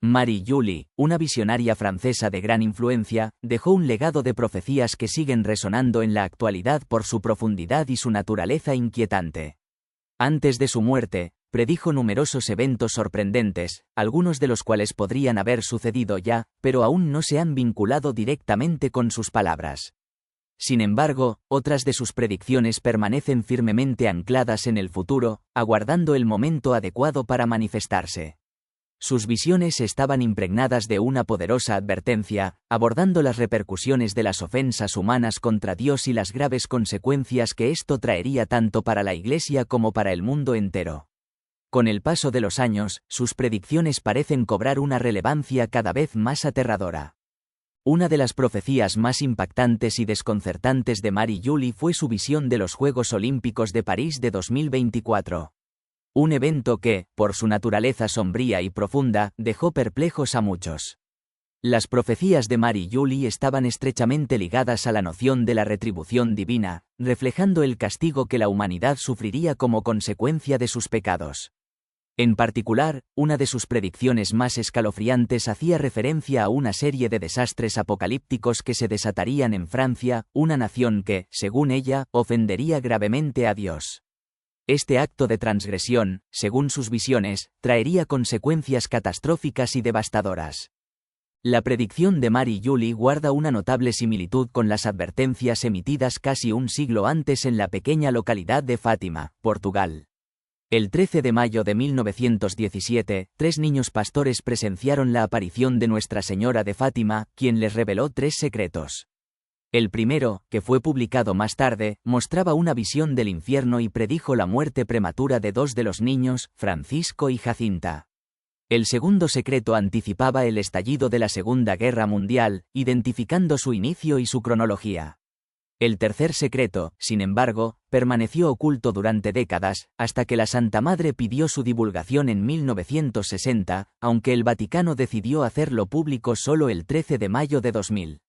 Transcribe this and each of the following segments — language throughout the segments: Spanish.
Marie Julie, una visionaria francesa de gran influencia, dejó un legado de profecías que siguen resonando en la actualidad por su profundidad y su naturaleza inquietante. Antes de su muerte, predijo numerosos eventos sorprendentes, algunos de los cuales podrían haber sucedido ya, pero aún no se han vinculado directamente con sus palabras. Sin embargo, otras de sus predicciones permanecen firmemente ancladas en el futuro, aguardando el momento adecuado para manifestarse. Sus visiones estaban impregnadas de una poderosa advertencia, abordando las repercusiones de las ofensas humanas contra Dios y las graves consecuencias que esto traería tanto para la Iglesia como para el mundo entero. Con el paso de los años, sus predicciones parecen cobrar una relevancia cada vez más aterradora. Una de las profecías más impactantes y desconcertantes de Marie Julie fue su visión de los Juegos Olímpicos de París de 2024. Un evento que, por su naturaleza sombría y profunda, dejó perplejos a muchos. Las profecías de Marie Julie estaban estrechamente ligadas a la noción de la retribución divina, reflejando el castigo que la humanidad sufriría como consecuencia de sus pecados. En particular, una de sus predicciones más escalofriantes hacía referencia a una serie de desastres apocalípticos que se desatarían en Francia, una nación que, según ella, ofendería gravemente a Dios. Este acto de transgresión, según sus visiones, traería consecuencias catastróficas y devastadoras. La predicción de Marie Julie guarda una notable similitud con las advertencias emitidas casi un siglo antes en la pequeña localidad de Fátima, Portugal. El 13 de mayo de 1917, 3 niños pastores presenciaron la aparición de Nuestra Señora de Fátima, quien les reveló 3 secretos. El primero, que fue publicado más tarde, mostraba una visión del infierno y predijo la muerte prematura de 2 de los niños, Francisco y Jacinta. El segundo secreto anticipaba el estallido de la Segunda Guerra Mundial, identificando su inicio y su cronología. El tercer secreto, sin embargo, permaneció oculto durante décadas, hasta que la Santa Madre pidió su divulgación en 1960, aunque el Vaticano decidió hacerlo público solo el 13 de mayo de 2000.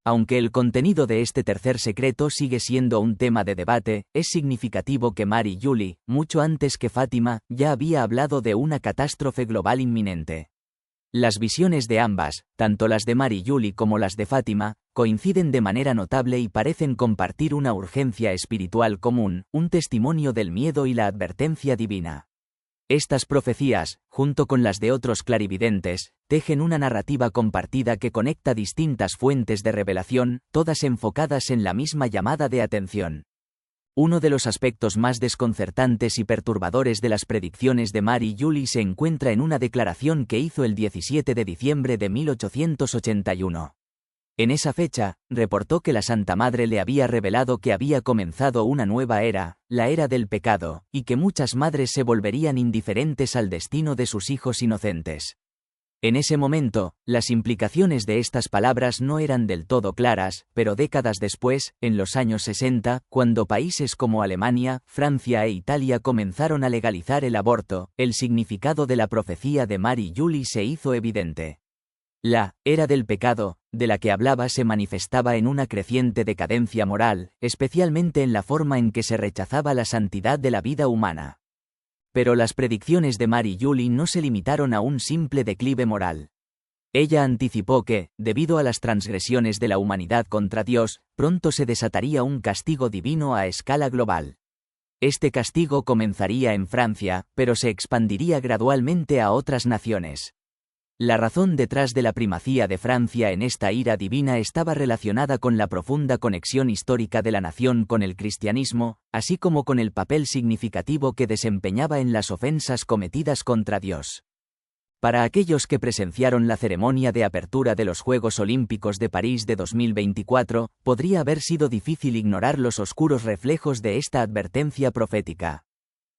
Aunque el contenido de este tercer secreto sigue siendo un tema de debate, es significativo que Marie Julie, mucho antes que Fátima, ya había hablado de una catástrofe global inminente. Las visiones de ambas, tanto las de Marie Julie como las de Fátima, coinciden de manera notable y parecen compartir una urgencia espiritual común, un testimonio del miedo y la advertencia divina. Estas profecías, junto con las de otros clarividentes, tejen una narrativa compartida que conecta distintas fuentes de revelación, todas enfocadas en la misma llamada de atención. Uno de los aspectos más desconcertantes y perturbadores de las predicciones de Marie Julie se encuentra en una declaración que hizo el 17 de diciembre de 1881. En esa fecha, reportó que la Santa Madre le había revelado que había comenzado una nueva era, la era del pecado, y que muchas madres se volverían indiferentes al destino de sus hijos inocentes. En ese momento, las implicaciones de estas palabras no eran del todo claras, pero décadas después, en los años 60, cuando países como Alemania, Francia e Italia comenzaron a legalizar el aborto, el significado de la profecía de Marie Julie se hizo evidente. La era del pecado, de la que hablaba, se manifestaba en una creciente decadencia moral, especialmente en la forma en que se rechazaba la santidad de la vida humana. Pero las predicciones de Marie Julie no se limitaron a un simple declive moral. Ella anticipó que, debido a las transgresiones de la humanidad contra Dios, pronto se desataría un castigo divino a escala global. Este castigo comenzaría en Francia, pero se expandiría gradualmente a otras naciones. La razón detrás de la primacía de Francia en esta ira divina estaba relacionada con la profunda conexión histórica de la nación con el cristianismo, así como con el papel significativo que desempeñaba en las ofensas cometidas contra Dios. Para aquellos que presenciaron la ceremonia de apertura de los Juegos Olímpicos de París de 2024, podría haber sido difícil ignorar los oscuros reflejos de esta advertencia profética.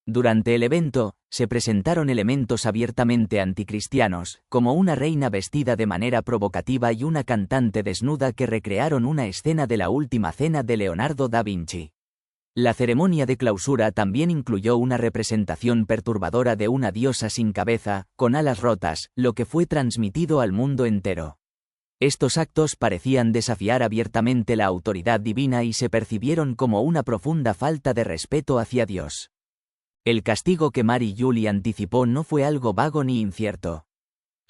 Durante el evento, se presentaron elementos abiertamente anticristianos, como una reina vestida de manera provocativa y una cantante desnuda que recrearon una escena de la Última Cena de Leonardo da Vinci. La ceremonia de clausura también incluyó una representación perturbadora de una diosa sin cabeza, con alas rotas, lo que fue transmitido al mundo entero. Estos actos parecían desafiar abiertamente la autoridad divina y se percibieron como una profunda falta de respeto hacia Dios. El castigo que Marie Julie anticipó no fue algo vago ni incierto.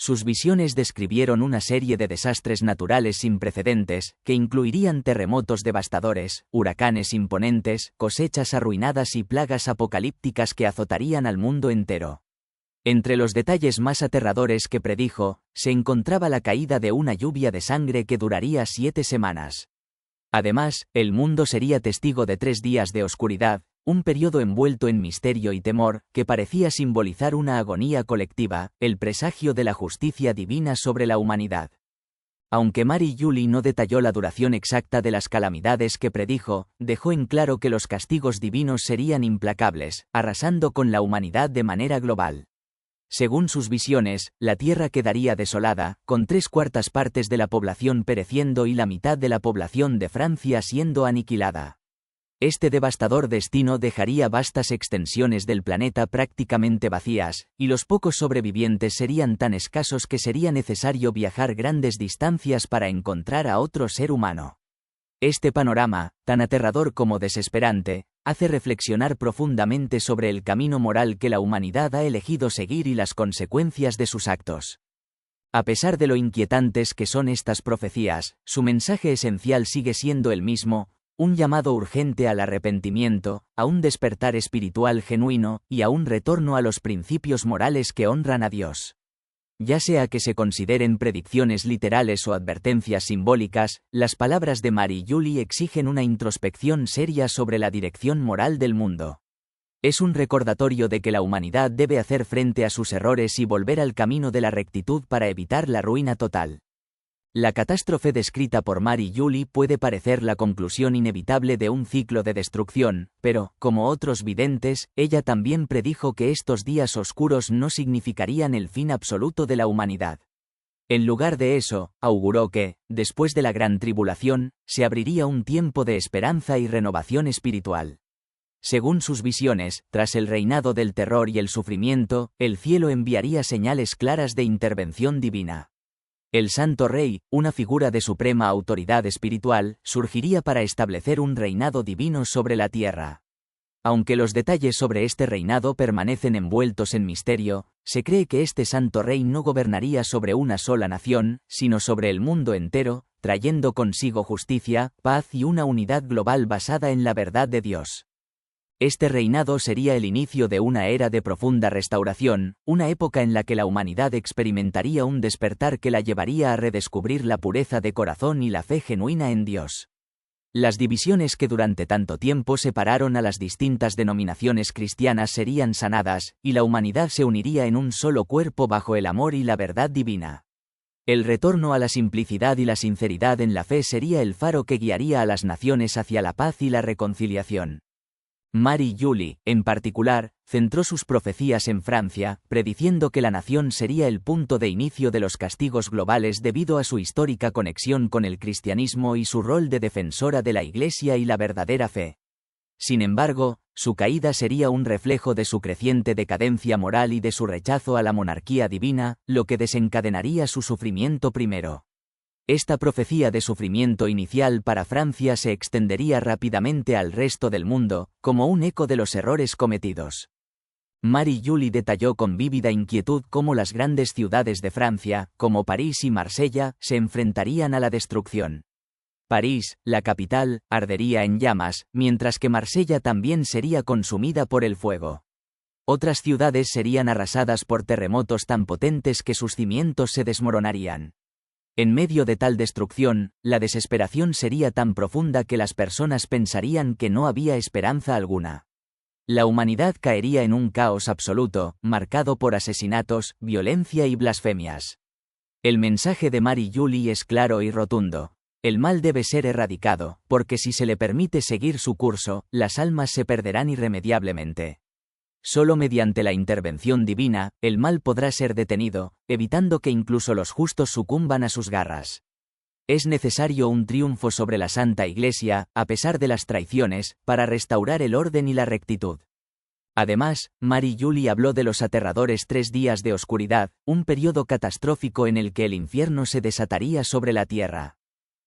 Sus visiones describieron una serie de desastres naturales sin precedentes, que incluirían terremotos devastadores, huracanes imponentes, cosechas arruinadas y plagas apocalípticas que azotarían al mundo entero. Entre los detalles más aterradores que predijo, se encontraba la caída de una lluvia de sangre que duraría 7 semanas. Además, el mundo sería testigo de 3 días de oscuridad, un periodo envuelto en misterio y temor, que parecía simbolizar una agonía colectiva, el presagio de la justicia divina sobre la humanidad. Aunque Mary Julie no detalló la duración exacta de las calamidades que predijo, dejó en claro que los castigos divinos serían implacables, arrasando con la humanidad de manera global. Según sus visiones, la Tierra quedaría desolada, con 3/4 partes de la población pereciendo y la mitad de la población de Francia siendo aniquilada. Este devastador destino dejaría vastas extensiones del planeta prácticamente vacías, y los pocos sobrevivientes serían tan escasos que sería necesario viajar grandes distancias para encontrar a otro ser humano. Este panorama, tan aterrador como desesperante, hace reflexionar profundamente sobre el camino moral que la humanidad ha elegido seguir y las consecuencias de sus actos. A pesar de lo inquietantes que son estas profecías, su mensaje esencial sigue siendo el mismo: un llamado urgente al arrepentimiento, a un despertar espiritual genuino, y a un retorno a los principios morales que honran a Dios. Ya sea que se consideren predicciones literales o advertencias simbólicas, las palabras de Mary Julie exigen una introspección seria sobre la dirección moral del mundo. Es un recordatorio de que la humanidad debe hacer frente a sus errores y volver al camino de la rectitud para evitar la ruina total. La catástrofe descrita por Mary Julie puede parecer la conclusión inevitable de un ciclo de destrucción, pero, como otros videntes, ella también predijo que estos días oscuros no significarían el fin absoluto de la humanidad. En lugar de eso, auguró que, después de la gran tribulación, se abriría un tiempo de esperanza y renovación espiritual. Según sus visiones, tras el reinado del terror y el sufrimiento, el cielo enviaría señales claras de intervención divina. El Santo Rey, una figura de suprema autoridad espiritual, surgiría para establecer un reinado divino sobre la tierra. Aunque los detalles sobre este reinado permanecen envueltos en misterio, se cree que este Santo Rey no gobernaría sobre una sola nación, sino sobre el mundo entero, trayendo consigo justicia, paz y una unidad global basada en la verdad de Dios. Este reinado sería el inicio de una era de profunda restauración, una época en la que la humanidad experimentaría un despertar que la llevaría a redescubrir la pureza de corazón y la fe genuina en Dios. Las divisiones que durante tanto tiempo separaron a las distintas denominaciones cristianas serían sanadas, y la humanidad se uniría en un solo cuerpo bajo el amor y la verdad divina. El retorno a la simplicidad y la sinceridad en la fe sería el faro que guiaría a las naciones hacia la paz y la reconciliación. Mary Julie, en particular, centró sus profecías en Francia, prediciendo que la nación sería el punto de inicio de los castigos globales debido a su histórica conexión con el cristianismo y su rol de defensora de la Iglesia y la verdadera fe. Sin embargo, su caída sería un reflejo de su creciente decadencia moral y de su rechazo a la monarquía divina, lo que desencadenaría su sufrimiento primero. Esta profecía de sufrimiento inicial para Francia se extendería rápidamente al resto del mundo, como un eco de los errores cometidos. Mary Julie detalló con vívida inquietud cómo las grandes ciudades de Francia, como París y Marsella, se enfrentarían a la destrucción. París, la capital, ardería en llamas, mientras que Marsella también sería consumida por el fuego. Otras ciudades serían arrasadas por terremotos tan potentes que sus cimientos se desmoronarían. En medio de tal destrucción, la desesperación sería tan profunda que las personas pensarían que no había esperanza alguna. La humanidad caería en un caos absoluto, marcado por asesinatos, violencia y blasfemias. El mensaje de Mary Julie es claro y rotundo. El mal debe ser erradicado, porque si se le permite seguir su curso, las almas se perderán irremediablemente. Solo mediante la intervención divina, el mal podrá ser detenido, evitando que incluso los justos sucumban a sus garras. Es necesario un triunfo sobre la Santa Iglesia, a pesar de las traiciones, para restaurar el orden y la rectitud. Además, Mary Julie habló de los aterradores 3 días de oscuridad, un periodo catastrófico en el que el infierno se desataría sobre la tierra.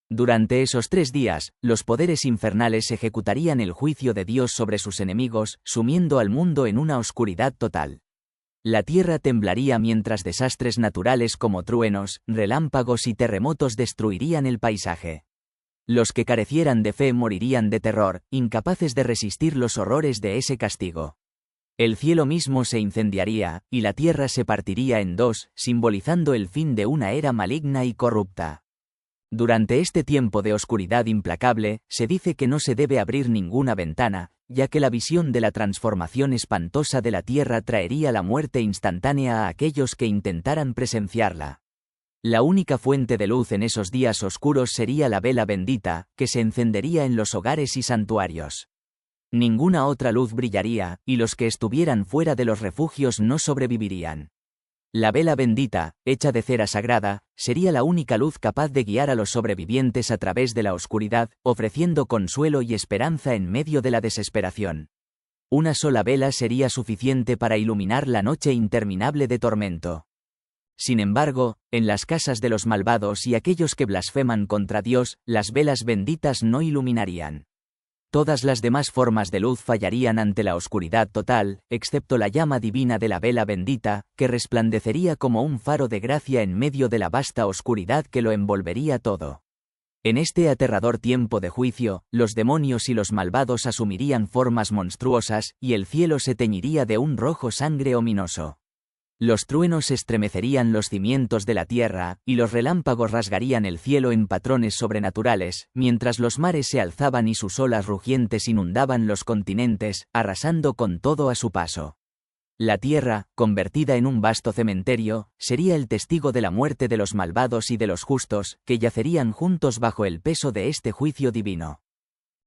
Durante esos 3 días, los poderes infernales ejecutarían el juicio de Dios sobre sus enemigos, sumiendo al mundo en una oscuridad total. La tierra temblaría mientras desastres naturales como truenos, relámpagos y terremotos destruirían el paisaje. Los que carecieran de fe morirían de terror, incapaces de resistir los horrores de ese castigo. El cielo mismo se incendiaría, y la tierra se partiría en dos, simbolizando el fin de una era maligna y corrupta. Durante este tiempo de oscuridad implacable, se dice que no se debe abrir ninguna ventana, ya que la visión de la transformación espantosa de la tierra traería la muerte instantánea a aquellos que intentaran presenciarla. La única fuente de luz en esos días oscuros sería la vela bendita, que se encendería en los hogares y santuarios. Ninguna otra luz brillaría, y los que estuvieran fuera de los refugios no sobrevivirían. La vela bendita, hecha de cera sagrada, sería la única luz capaz de guiar a los sobrevivientes a través de la oscuridad, ofreciendo consuelo y esperanza en medio de la desesperación. Una sola vela sería suficiente para iluminar la noche interminable de tormento. Sin embargo, en las casas de los malvados y aquellos que blasfeman contra Dios, las velas benditas no iluminarían. Todas las demás formas de luz fallarían ante la oscuridad total, excepto la llama divina de la vela bendita, que resplandecería como un faro de gracia en medio de la vasta oscuridad que lo envolvería todo. En este aterrador tiempo de juicio, los demonios y los malvados asumirían formas monstruosas, y el cielo se teñiría de un rojo sangre ominoso. Los truenos estremecerían los cimientos de la tierra, y los relámpagos rasgarían el cielo en patrones sobrenaturales, mientras los mares se alzaban y sus olas rugientes inundaban los continentes, arrasando con todo a su paso. La tierra, convertida en un vasto cementerio, sería el testigo de la muerte de los malvados y de los justos, que yacerían juntos bajo el peso de este juicio divino.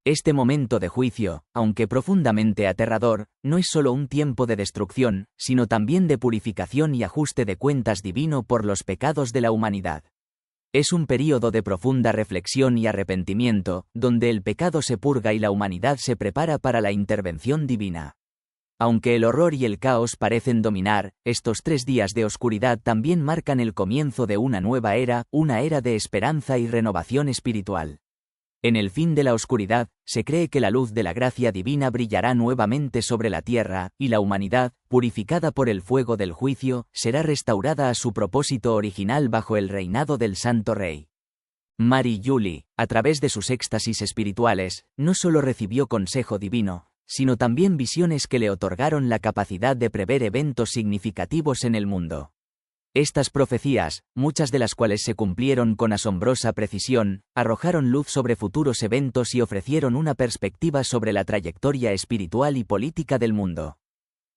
Este momento de juicio, aunque profundamente aterrador, no es solo un tiempo de destrucción, sino también de purificación y ajuste de cuentas divino por los pecados de la humanidad. Es un período de profunda reflexión y arrepentimiento, donde el pecado se purga y la humanidad se prepara para la intervención divina. Aunque el horror y el caos parecen dominar, estos 3 días de oscuridad también marcan el comienzo de una nueva era, una era de esperanza y renovación espiritual. En el fin de la oscuridad, se cree que la luz de la gracia divina brillará nuevamente sobre la tierra, y la humanidad, purificada por el fuego del juicio, será restaurada a su propósito original bajo el reinado del Santo Rey. Mary Julie, a través de sus éxtasis espirituales, no solo recibió consejo divino, sino también visiones que le otorgaron la capacidad de prever eventos significativos en el mundo. Estas profecías, muchas de las cuales se cumplieron con asombrosa precisión, arrojaron luz sobre futuros eventos y ofrecieron una perspectiva sobre la trayectoria espiritual y política del mundo.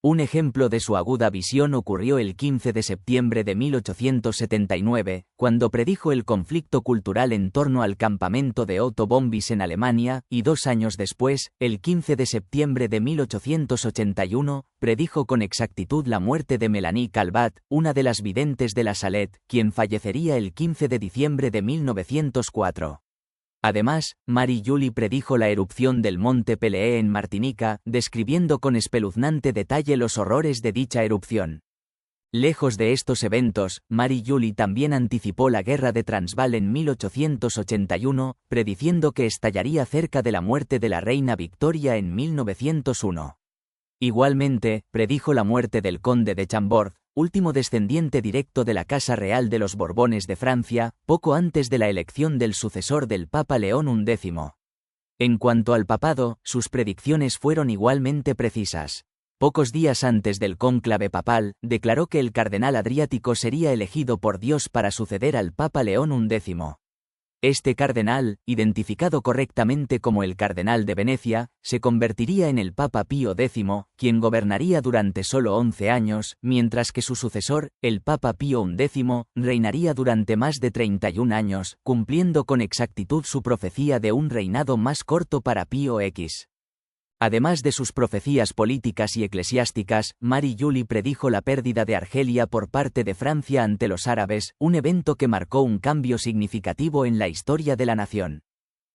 Un ejemplo de su aguda visión ocurrió el 15 de septiembre de 1879, cuando predijo el conflicto cultural en torno al campamento de Otto von Bis en Alemania, y 2 años después, el 15 de septiembre de 1881, predijo con exactitud la muerte de Melanie Calvat, una de las videntes de la Salette, quien fallecería el 15 de diciembre de 1904. Además, Mary Julie predijo la erupción del monte Pelée en Martinica, describiendo con espeluznante detalle los horrores de dicha erupción. Lejos de estos eventos, Mary Julie también anticipó la guerra de Transvaal en 1881, prediciendo que estallaría cerca de la muerte de la reina Victoria en 1901. Igualmente, predijo la muerte del conde de Chambord, último descendiente directo de la Casa Real de los Borbones de Francia, poco antes de la elección del sucesor del Papa León XI. En cuanto al papado, sus predicciones fueron igualmente precisas. Pocos días antes del cónclave papal, declaró que el cardenal Adriático sería elegido por Dios para suceder al Papa León XI. Este cardenal, identificado correctamente como el Cardenal de Venecia, se convertiría en el Papa Pío X, quien gobernaría durante solo 11 años, mientras que su sucesor, el Papa Pío XI, reinaría durante más de 31 años, cumpliendo con exactitud su profecía de un reinado más corto para Pío X. Además de sus profecías políticas y eclesiásticas, Mary Julie predijo la pérdida de Argelia por parte de Francia ante los árabes, un evento que marcó un cambio significativo en la historia de la nación.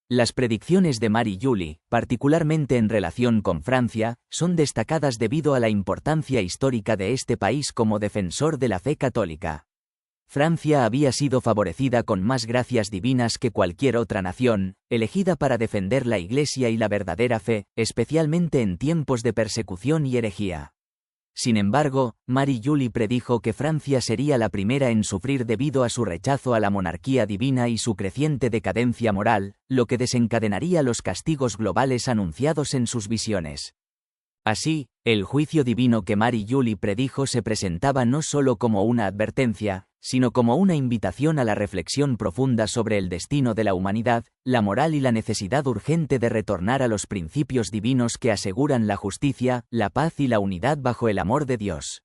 Las predicciones de Mary Julie, particularmente en relación con Francia, son destacadas debido a la importancia histórica de este país como defensor de la fe católica. Francia había sido favorecida con más gracias divinas que cualquier otra nación, elegida para defender la Iglesia y la verdadera fe, especialmente en tiempos de persecución y herejía. Sin embargo, Marie-Julie predijo que Francia sería la primera en sufrir debido a su rechazo a la monarquía divina y su creciente decadencia moral, lo que desencadenaría los castigos globales anunciados en sus visiones. Así, el juicio divino que Marie-Julie predijo se presentaba no solo como una advertencia, sino como una invitación a la reflexión profunda sobre el destino de la humanidad, la moral y la necesidad urgente de retornar a los principios divinos que aseguran la justicia, la paz y la unidad bajo el amor de Dios.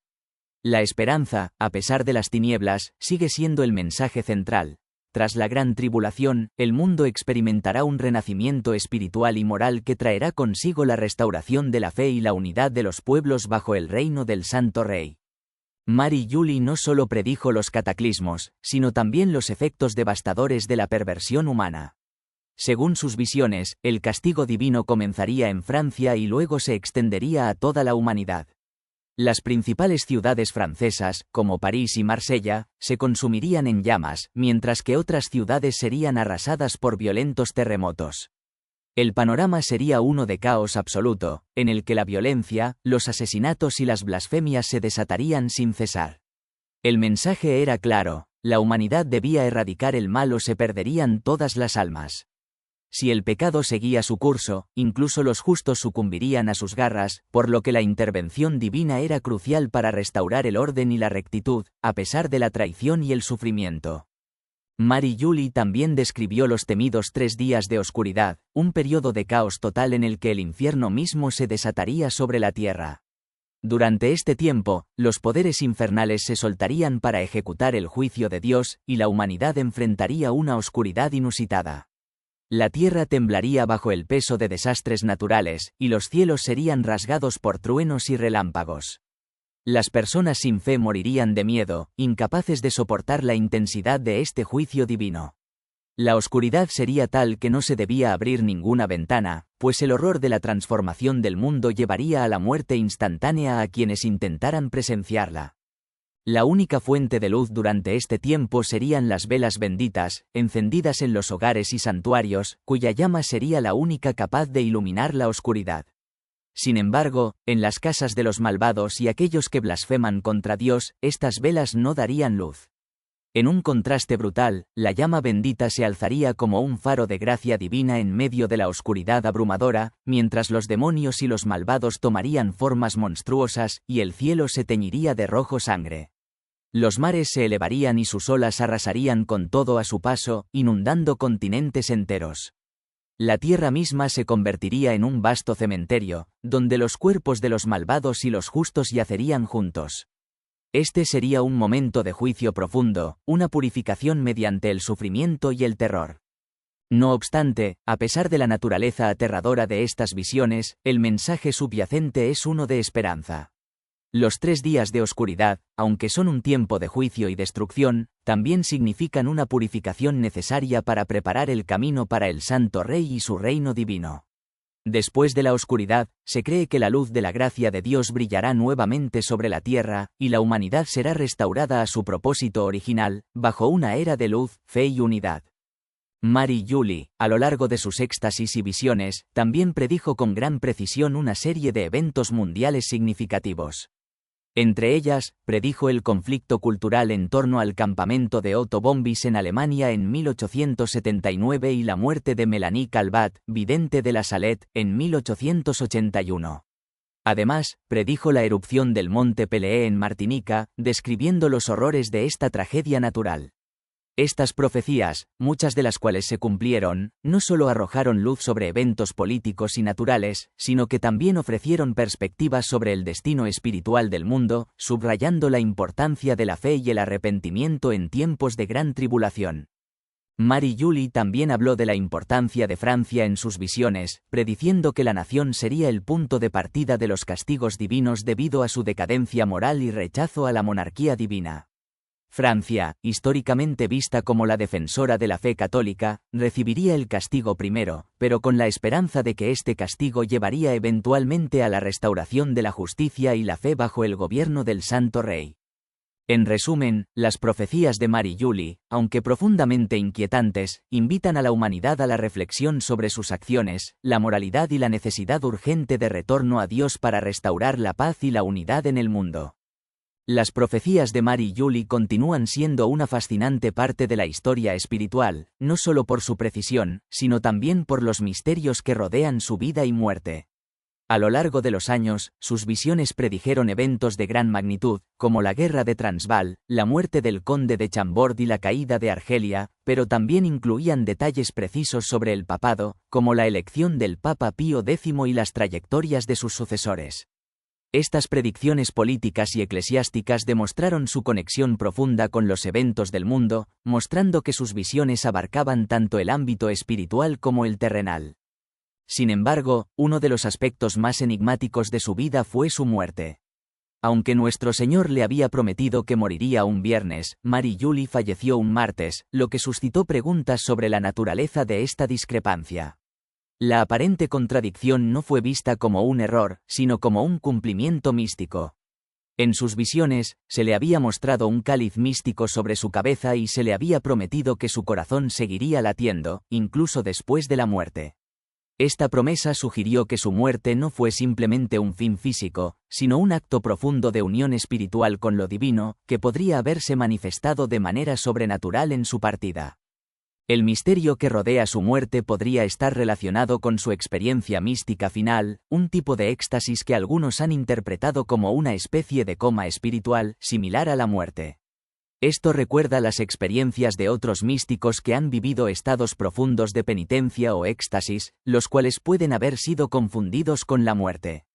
La esperanza, a pesar de las tinieblas, sigue siendo el mensaje central. Tras la gran tribulación, el mundo experimentará un renacimiento espiritual y moral que traerá consigo la restauración de la fe y la unidad de los pueblos bajo el reino del Santo Rey. Marie-Julie no solo predijo los cataclismos, sino también los efectos devastadores de la perversión humana. Según sus visiones, el castigo divino comenzaría en Francia y luego se extendería a toda la humanidad. Las principales ciudades francesas, como París y Marsella, se consumirían en llamas, mientras que otras ciudades serían arrasadas por violentos terremotos. El panorama sería uno de caos absoluto, en el que la violencia, los asesinatos y las blasfemias se desatarían sin cesar. El mensaje era claro: la humanidad debía erradicar el mal o se perderían todas las almas. Si el pecado seguía su curso, incluso los justos sucumbirían a sus garras, por lo que la intervención divina era crucial para restaurar el orden y la rectitud, a pesar de la traición y el sufrimiento. Marie-Julie también describió los temidos 3 días de oscuridad, un periodo de caos total en el que el infierno mismo se desataría sobre la tierra. Durante este tiempo, los poderes infernales se soltarían para ejecutar el juicio de Dios, y la humanidad enfrentaría una oscuridad inusitada. La tierra temblaría bajo el peso de desastres naturales, y los cielos serían rasgados por truenos y relámpagos. Las personas sin fe morirían de miedo, incapaces de soportar la intensidad de este juicio divino. La oscuridad sería tal que no se debía abrir ninguna ventana, pues el horror de la transformación del mundo llevaría a la muerte instantánea a quienes intentaran presenciarla. La única fuente de luz durante este tiempo serían las velas benditas, encendidas en los hogares y santuarios, cuya llama sería la única capaz de iluminar la oscuridad. Sin embargo, en las casas de los malvados y aquellos que blasfeman contra Dios, estas velas no darían luz. En un contraste brutal, la llama bendita se alzaría como un faro de gracia divina en medio de la oscuridad abrumadora, mientras los demonios y los malvados tomarían formas monstruosas, y el cielo se teñiría de rojo sangre. Los mares se elevarían y sus olas arrasarían con todo a su paso, inundando continentes enteros. La tierra misma se convertiría en un vasto cementerio, donde los cuerpos de los malvados y los justos yacerían juntos. Este sería un momento de juicio profundo, una purificación mediante el sufrimiento y el terror. No obstante, a pesar de la naturaleza aterradora de estas visiones, el mensaje subyacente es uno de esperanza. Los 3 días de oscuridad, aunque son un tiempo de juicio y destrucción, también significan una purificación necesaria para preparar el camino para el Santo Rey y su reino divino. Después de la oscuridad, se cree que la luz de la gracia de Dios brillará nuevamente sobre la tierra, y la humanidad será restaurada a su propósito original, bajo una era de luz, fe y unidad. Marie-Julie, a lo largo de sus éxtasis y visiones, también predijo con gran precisión una serie de eventos mundiales significativos. Entre ellas, predijo el conflicto cultural en torno al campamento de Otto von Bis en Alemania en 1879 y la muerte de Mélanie Calvat, vidente de La Salette, en 1881. Además, predijo la erupción del monte Pelée en Martinica, describiendo los horrores de esta tragedia natural. Estas profecías, muchas de las cuales se cumplieron, no solo arrojaron luz sobre eventos políticos y naturales, sino que también ofrecieron perspectivas sobre el destino espiritual del mundo, subrayando la importancia de la fe y el arrepentimiento en tiempos de gran tribulación. Marie-Julie también habló de la importancia de Francia en sus visiones, prediciendo que la nación sería el punto de partida de los castigos divinos debido a su decadencia moral y rechazo a la monarquía divina. Francia, históricamente vista como la defensora de la fe católica, recibiría el castigo primero, pero con la esperanza de que este castigo llevaría eventualmente a la restauración de la justicia y la fe bajo el gobierno del Santo Rey. En resumen, las profecías de Mary Julie, aunque profundamente inquietantes, invitan a la humanidad a la reflexión sobre sus acciones, la moralidad y la necesidad urgente de retorno a Dios para restaurar la paz y la unidad en el mundo. Las profecías de Mary Julie continúan siendo una fascinante parte de la historia espiritual, no solo por su precisión, sino también por los misterios que rodean su vida y muerte. A lo largo de los años, sus visiones predijeron eventos de gran magnitud, como la guerra de Transvaal, la muerte del conde de Chambord y la caída de Argelia, pero también incluían detalles precisos sobre el papado, como la elección del Papa Pío X y las trayectorias de sus sucesores. Estas predicciones políticas y eclesiásticas demostraron su conexión profunda con los eventos del mundo, mostrando que sus visiones abarcaban tanto el ámbito espiritual como el terrenal. Sin embargo, uno de los aspectos más enigmáticos de su vida fue su muerte. Aunque nuestro Señor le había prometido que moriría un viernes, Mary Julie falleció un martes, lo que suscitó preguntas sobre la naturaleza de esta discrepancia. La aparente contradicción no fue vista como un error, sino como un cumplimiento místico. En sus visiones, se le había mostrado un cáliz místico sobre su cabeza y se le había prometido que su corazón seguiría latiendo, incluso después de la muerte. Esta promesa sugirió que su muerte no fue simplemente un fin físico, sino un acto profundo de unión espiritual con lo divino, que podría haberse manifestado de manera sobrenatural en su partida. El misterio que rodea su muerte podría estar relacionado con su experiencia mística final, un tipo de éxtasis que algunos han interpretado como una especie de coma espiritual, similar a la muerte. Esto recuerda las experiencias de otros místicos que han vivido estados profundos de penitencia o éxtasis, los cuales pueden haber sido confundidos con la muerte.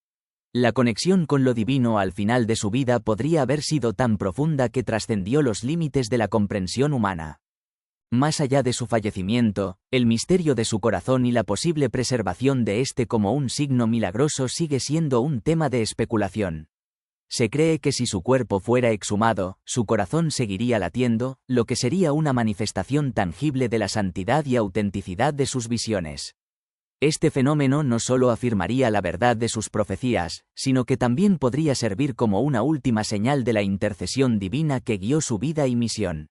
La conexión con lo divino al final de su vida podría haber sido tan profunda que trascendió los límites de la comprensión humana. Más allá de su fallecimiento, el misterio de su corazón y la posible preservación de éste como un signo milagroso sigue siendo un tema de especulación. Se cree que si su cuerpo fuera exhumado, su corazón seguiría latiendo, lo que sería una manifestación tangible de la santidad y autenticidad de sus visiones. Este fenómeno no solo afirmaría la verdad de sus profecías, sino que también podría servir como una última señal de la intercesión divina que guió su vida y misión.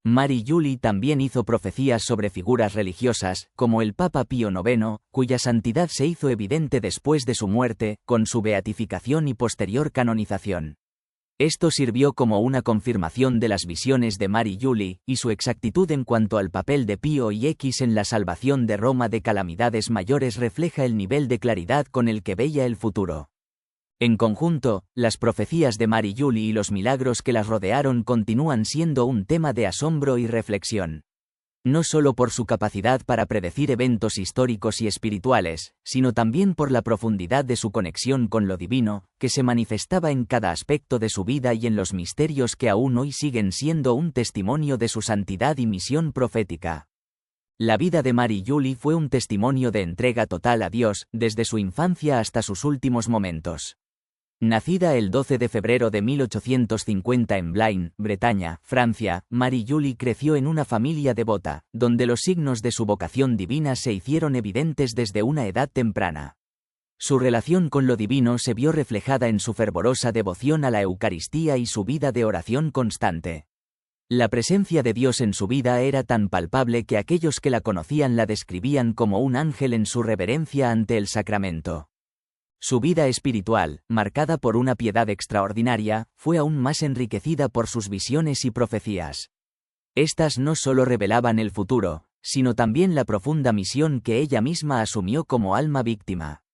Mary Julie también hizo profecías sobre figuras religiosas, como el Papa Pío IX, cuya santidad se hizo evidente después de su muerte, con su beatificación y posterior canonización. Esto sirvió como una confirmación de las visiones de Mary Julie, y su exactitud en cuanto al papel de Pío X en la salvación de Roma de calamidades mayores refleja el nivel de claridad con el que veía el futuro. En conjunto, las profecías de Mary Julie y los milagros que las rodearon continúan siendo un tema de asombro y reflexión. No solo por su capacidad para predecir eventos históricos y espirituales, sino también por la profundidad de su conexión con lo divino, que se manifestaba en cada aspecto de su vida y en los misterios que aún hoy siguen siendo un testimonio de su santidad y misión profética. La vida de Mary Julie fue un testimonio de entrega total a Dios, desde su infancia hasta sus últimos momentos. Nacida el 12 de febrero de 1850 en Blain, Bretaña, Francia, Mary Julie creció en una familia devota, donde los signos de su vocación divina se hicieron evidentes desde una edad temprana. Su relación con lo divino se vio reflejada en su fervorosa devoción a la Eucaristía y su vida de oración constante. La presencia de Dios en su vida era tan palpable que aquellos que la conocían la describían como un ángel en su reverencia ante el sacramento. Su vida espiritual, marcada por una piedad extraordinaria, fue aún más enriquecida por sus visiones y profecías. Estas no solo revelaban el futuro, sino también la profunda misión que ella misma asumió como alma víctima.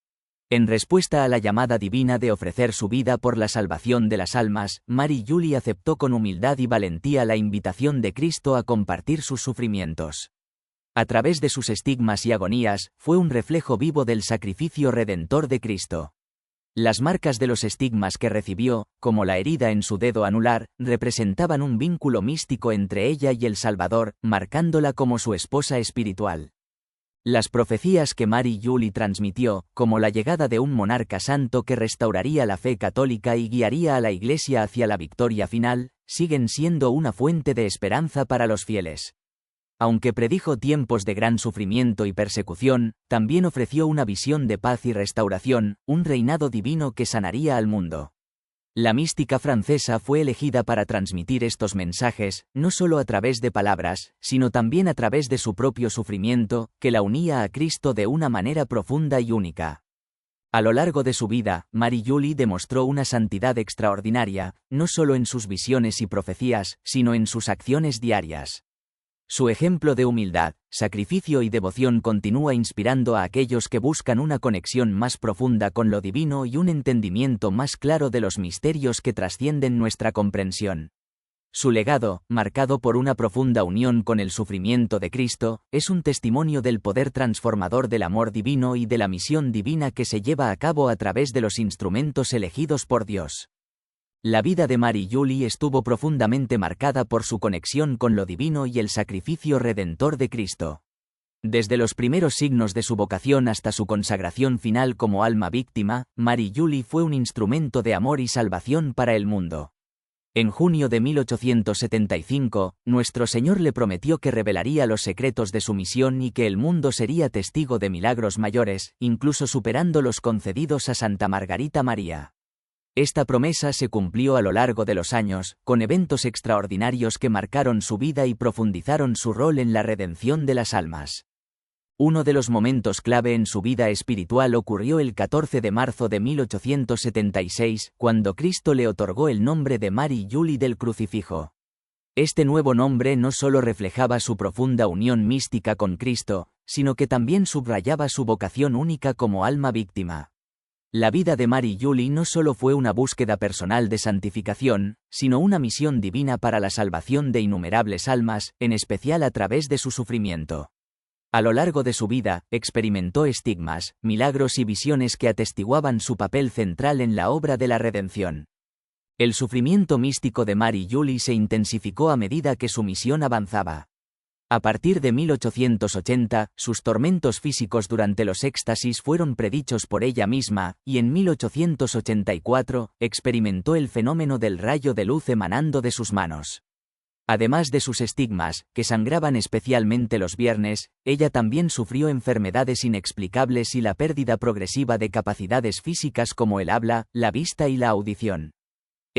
En respuesta a la llamada divina de ofrecer su vida por la salvación de las almas, Mary Julie aceptó con humildad y valentía la invitación de Cristo a compartir sus sufrimientos. A través de sus estigmas y agonías, fue un reflejo vivo del sacrificio redentor de Cristo. Las marcas de los estigmas que recibió, como la herida en su dedo anular, representaban un vínculo místico entre ella y el Salvador, marcándola como su esposa espiritual. Las profecías que Mary Julie transmitió, como la llegada de un monarca santo que restauraría la fe católica y guiaría a la Iglesia hacia la victoria final, siguen siendo una fuente de esperanza para los fieles. Aunque predijo tiempos de gran sufrimiento y persecución, también ofreció una visión de paz y restauración, un reinado divino que sanaría al mundo. La mística francesa fue elegida para transmitir estos mensajes, no solo a través de palabras, sino también a través de su propio sufrimiento, que la unía a Cristo de una manera profunda y única. A lo largo de su vida, Marie-Julie demostró una santidad extraordinaria, no solo en sus visiones y profecías, sino en sus acciones diarias. Su ejemplo de humildad, sacrificio y devoción continúa inspirando a aquellos que buscan una conexión más profunda con lo divino y un entendimiento más claro de los misterios que trascienden nuestra comprensión. Su legado, marcado por una profunda unión con el sufrimiento de Cristo, es un testimonio del poder transformador del amor divino y de la misión divina que se lleva a cabo a través de los instrumentos elegidos por Dios. La vida de Marie-Julie estuvo profundamente marcada por su conexión con lo divino y el sacrificio redentor de Cristo. Desde los primeros signos de su vocación hasta su consagración final como alma víctima, Marie-Julie fue un instrumento de amor y salvación para el mundo. En junio de 1875, nuestro Señor le prometió que revelaría los secretos de su misión y que el mundo sería testigo de milagros mayores, incluso superando los concedidos a Santa Margarita María. Esta promesa se cumplió a lo largo de los años, con eventos extraordinarios que marcaron su vida y profundizaron su rol en la redención de las almas. Uno de los momentos clave en su vida espiritual ocurrió el 14 de marzo de 1876, cuando Cristo le otorgó el nombre de Marie-Julie del Crucifijo. Este nuevo nombre no solo reflejaba su profunda unión mística con Cristo, sino que también subrayaba su vocación única como alma víctima. La vida de Marie-Julie no solo fue una búsqueda personal de santificación, sino una misión divina para la salvación de innumerables almas, en especial a través de su sufrimiento. A lo largo de su vida, experimentó estigmas, milagros y visiones que atestiguaban su papel central en la obra de la redención. El sufrimiento místico de Marie-Julie se intensificó a medida que su misión avanzaba. A partir de 1880, sus tormentos físicos durante los éxtasis fueron predichos por ella misma, y en 1884, experimentó el fenómeno del rayo de luz emanando de sus manos. Además de sus estigmas, que sangraban especialmente los viernes, ella también sufrió enfermedades inexplicables y la pérdida progresiva de capacidades físicas como el habla, la vista y la audición.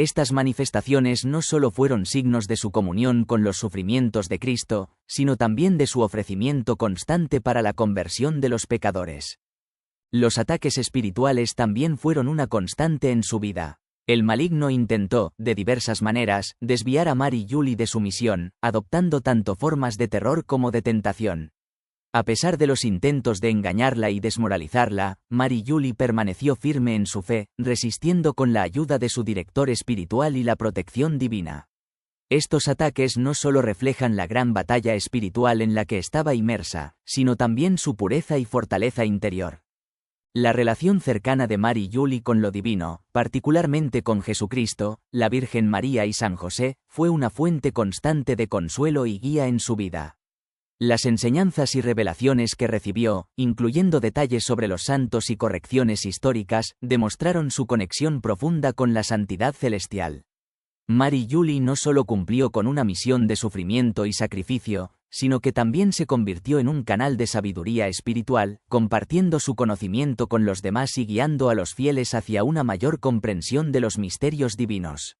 Estas manifestaciones no solo fueron signos de su comunión con los sufrimientos de Cristo, sino también de su ofrecimiento constante para la conversión de los pecadores. Los ataques espirituales también fueron una constante en su vida. El maligno intentó, de diversas maneras, desviar a Marie-Julie de su misión, adoptando tanto formas de terror como de tentación. A pesar de los intentos de engañarla y desmoralizarla, Marie-Julie permaneció firme en su fe, resistiendo con la ayuda de su director espiritual y la protección divina. Estos ataques no solo reflejan la gran batalla espiritual en la que estaba inmersa, sino también su pureza y fortaleza interior. La relación cercana de Marie-Julie con lo divino, particularmente con Jesucristo, la Virgen María y San José, fue una fuente constante de consuelo y guía en su vida. Las enseñanzas y revelaciones que recibió, incluyendo detalles sobre los santos y correcciones históricas, demostraron su conexión profunda con la santidad celestial. Marie-Julie no solo cumplió con una misión de sufrimiento y sacrificio, sino que también se convirtió en un canal de sabiduría espiritual, compartiendo su conocimiento con los demás y guiando a los fieles hacia una mayor comprensión de los misterios divinos.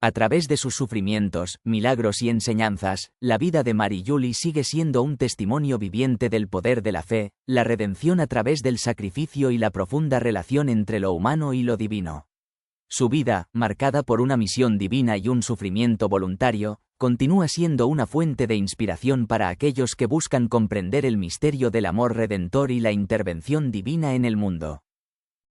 A través de sus sufrimientos, milagros y enseñanzas, la vida de Marie-Julie sigue siendo un testimonio viviente del poder de la fe, la redención a través del sacrificio y la profunda relación entre lo humano y lo divino. Su vida, marcada por una misión divina y un sufrimiento voluntario, continúa siendo una fuente de inspiración para aquellos que buscan comprender el misterio del amor redentor y la intervención divina en el mundo.